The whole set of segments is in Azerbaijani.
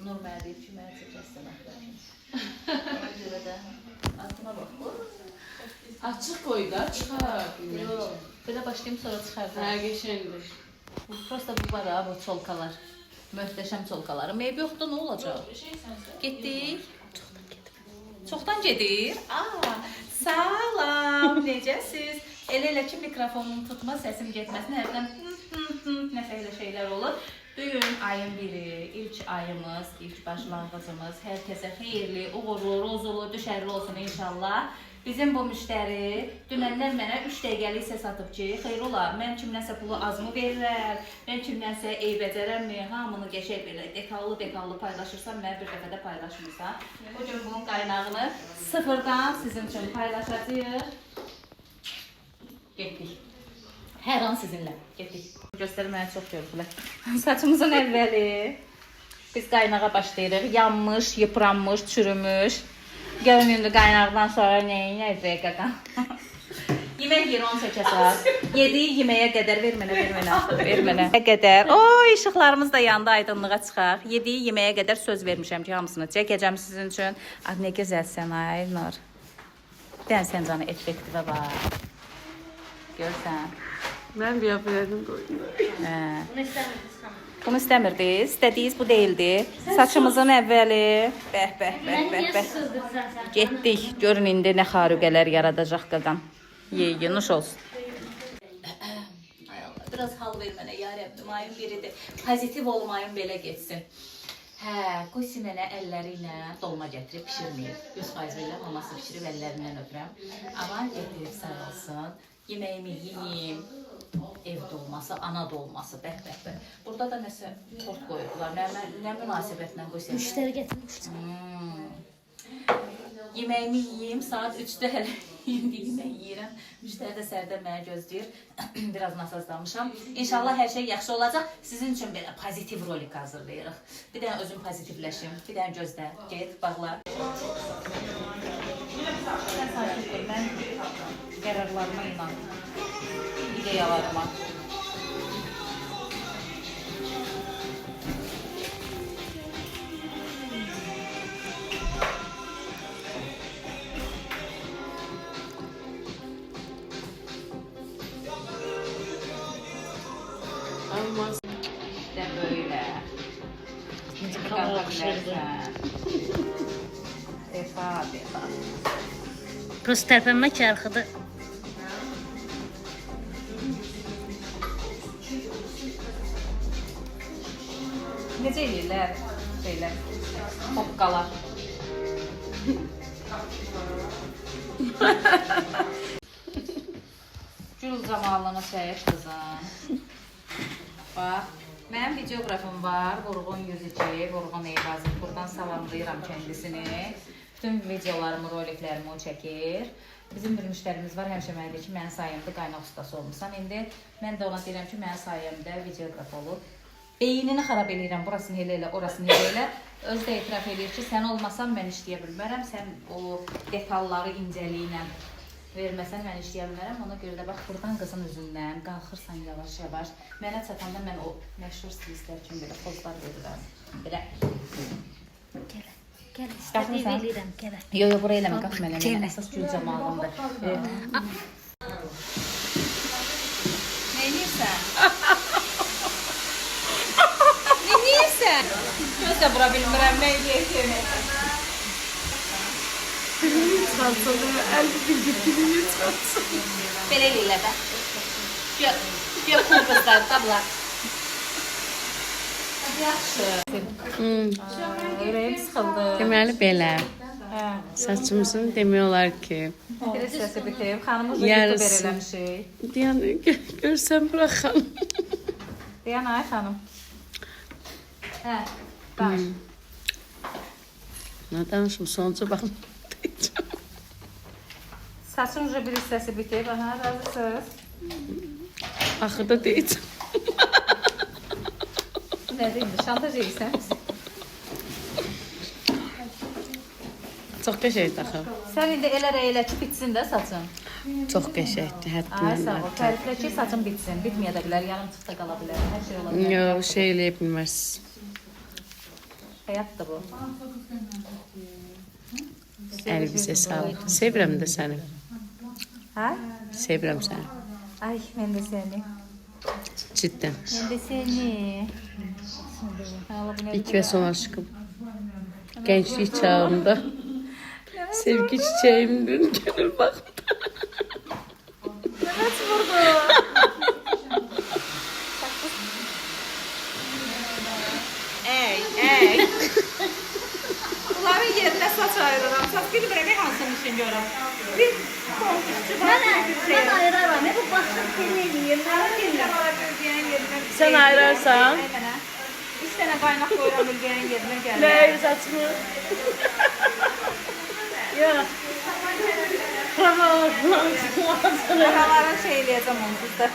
Normal deyib ki, mənə çəkəsən axtarım. Ona görə də adına bax bu. Açıq qoy da, çıxar. Yox, belə başlayayım sonra çıxardım. Hə, geçendir. Prosta bu var ha, bu çolkalar. Möhtəşəm çolkaları. Meyb yoxdur, nə olacaq? Getdik. Çoxdan gedir. Salam, necəsiz? Elə ki mikrofonun tutma, səsim getməsin. Hərdən nəsə elə şeylər olur. Bugün ayın biri, ilk ayımız, ilk başlanğıcımız. Hər kəsə xeyirli, uğurlu, rozulu, düşərli olsun inşallah. Bizim bu müştəri dünəndən mənə 3 dəqiqəlik səs atıb ki, xeyr ola, mən kimdənsə pulu az mı verirlər, mən kimdənsə eybəcərəmmi, hamını qəşək belə detallı paylaşırsam, mən bir dəfə də paylaşmırsam. Bugün bunun qaynağını sıfırdan sizin üçün paylaşacağıq. Getdik. Hər an sizinlə. Getdik. Göstərməyə çox görürlər. Saçımızın əvvəli. Biz qaynağa başlayırıq. Yanmış, yıpranmış, çürümüş. Görün indi qaynaqdan sonra nəyin nəzək qaqam. Yemək yeri onu çəkəsək. Yediyi yeməyə qədər ver mənə. Qədər. Oy, işıqlarımız da yandı, aydınlığa çıxaq. Yediyi yeməyə qədər söz vermişəm ki, hamısını çəkəcəm sizin üçün. Ay, nə gözəlsən ay, Nur. Dən sən canı effektivə bax. Görsən. Ben bir yapıyordum koydum. Bunu istəmirdiniz xanım. Bunu istəmirdiniz. İstədiyiniz bu değildi. Saçımızın əvvəli. Bəh. Getdik. Görün indi nə xarüqələr yaradacaq qaqam. Ye, nuş olsun. Ay Allah, biraz hal ver mənə ya Rəbbim. Ayın biridir. Pozitiv olmayın belə getsin. Hə, Qusi mənə əlləri ilə dolma gətirib pişirməyib. 100% belə maması pişirib əllərindən öpürəm. Aman gətirib sağ olsun. Yeməyimi yiyeyim. Ev dolması, ana dolması, bəh. Burada da nəsə tort qoyublar. Nə münasibətlə qoysun? Müştəri gətirmişdim. Yeməyimi yiyeyim, saat 3-də hələ yemək yiyirəm. Müştəri də sərdə mənə gözləyir. Biraz nasazlamışam. İnşallah hər şey yaxşı olacaq. Sizin üçün belə pozitiv rolik hazırlayırıq. Bir dənə özüm pozitivləşim. Bir dənə gözlə. Get, bağla. Sən sakit dur. Mən qərarlarıma inan. İdeyalarıma. Olmaz. İşte böyle. Defa. Prost tərpənmə çarxıdır. Necə eləyirlər şeylər, hoqqalar. Gül zamanlığına çəyək qızım. Bax, mənim videografım var, Vurğun 102, Vurğun Eyvazov. Buradan salamlayıram kəndisini. Bütün videolarımı, roliklərimi o çəkir. Bizim bir müştərimiz var, həmişə mənə deyir ki, mənim sayəmdə qaynaq ustası olmuşsan. İndi mən də ona deyirəm ki, mənim sayəmdə videograf olub. Beynini xarab eləyirəm, burasını elə, orasını elə. Özü də etiraf edir ki, sən olmasan mən işləyə bilmərəm. Sən o detalları incəliyinə verməsən mən işləyə bilmərəm. Ona görə də bax, buradan qızın üzündən qalxırsan yavaş-yavaş. Mənə çatanda mən o məşhur stilistlər kimi belə pozlar verirəm. Belə. Gəl, istədiyi eləyirəm, gəl. Yo, buraya eləmə, qalx mənə. Əsas gül camalımdır. Nə edirsən? Neysən? Göz də bura bilmirəm, nə eləyəcəm. Dilini çalsın, əlbi bilgi dilini çalsın. Belə eləyirlər də. Gör qızlar, tablar. Yaxşı. Ürəyim sıxıldı. Deməli belə. Hə. Saçımızın demək olar ki. Biraz səsi bitib, xanımızla YouTube eləmişik. Yəni, görsən buraxam. Deyən ay xanım. Hə, danış. Nə danışım, sonucu baxım. Saçın uca bir hissəsi bitib, razısınız. Axırda deyəcəm. Nədir indi, şantaj edirsən? Çox qəşəkdir axı. Sən indi elə ki, bitsin də saçın. Çox qəşəkdir, Ay, həddindən sağ ol. artıq. Təriflə ki, saçın bitsin. Bitməyə də bilər, yarım çıxda qala bilər. Hər şey ola bilər. Yox, şey eləyə bilməzsiniz. Həyatdır bu. Əli bizə sağlıq. Sevirəm də səni. Hə? Sevirəm səni. Ay, mən də səni. Cidden. Mən də səni. İlk ve son aşkım. Gençlik çağımda. Sevgi çiçeğimdin. Gönül baktı. Mehmet vurdu. Ey. Bunların yerine saç ayırıram. Saç bilmirəm, hansını üçün görəm. Bir konkursçu var. Mən ayıraram. Bu başım seni eləyir. Sen ayırarsan. Üç tane qaynaq qoyuram ülgəyin yerinə gəlir. Ne saçımı? Ya. Buralara şey eləyəcəm onu bizdə.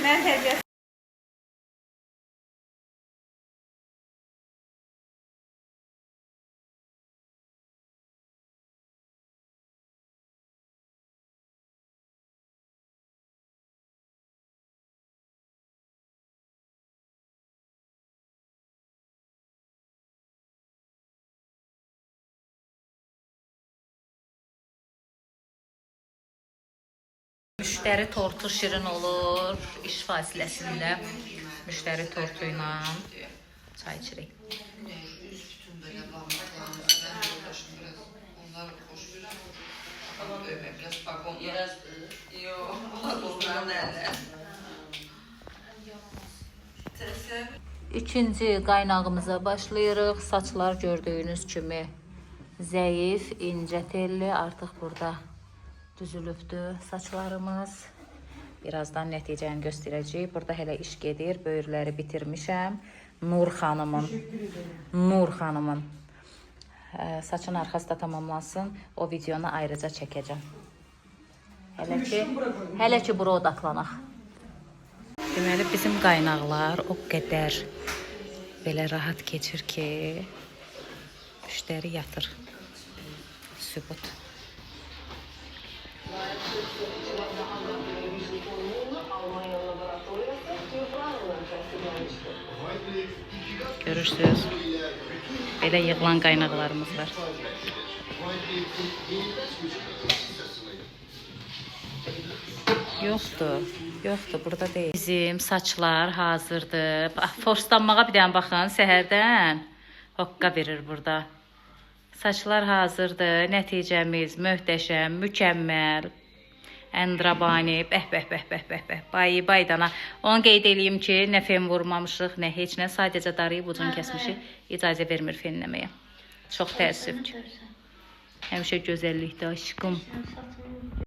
Mən tərbiyəsi. Müştəri tortu şirin olur, iş fasiləsində müştəri tortu ilə çay içirik. İkinci qaynağımıza başlayırıq. Saçlar gördüyünüz kimi zəif, incə telli, artıq burada düzülübdür saçlarımız. Birazdan nəticəni göstərəcəyik. Burada hələ iş gedir. Böyürləri bitirmişəm. Nur xanımın saçın arxası da tamamlansın. O videonu ayrıca çəkəcəm. Hələ ki bura odaqlanaq. Deməli bizim qaynaqlar o qədər belə rahat keçir ki, müştəri yatır. Sübut. Görürsünüz, belə yığılan qaynaqlarımız var. Yoxdur, burada deyil. Bizim saçlar hazırdır. Forslanmağa bir dənə baxın, səhərdən hoqqa verir burada. Saçlar hazırdır, nəticəmiz möhtəşəm, mükəmməl. Əndrabani, bəh, baydana. Onu qeyd edeyim ki, nə fen vurmamışıq, nə heç nə, sadəcə darıyıb ucunu kəsmişik, icazə vermir fenləməyə. Çox təəssüf ki. Həmişə gözəllikdə aşkım.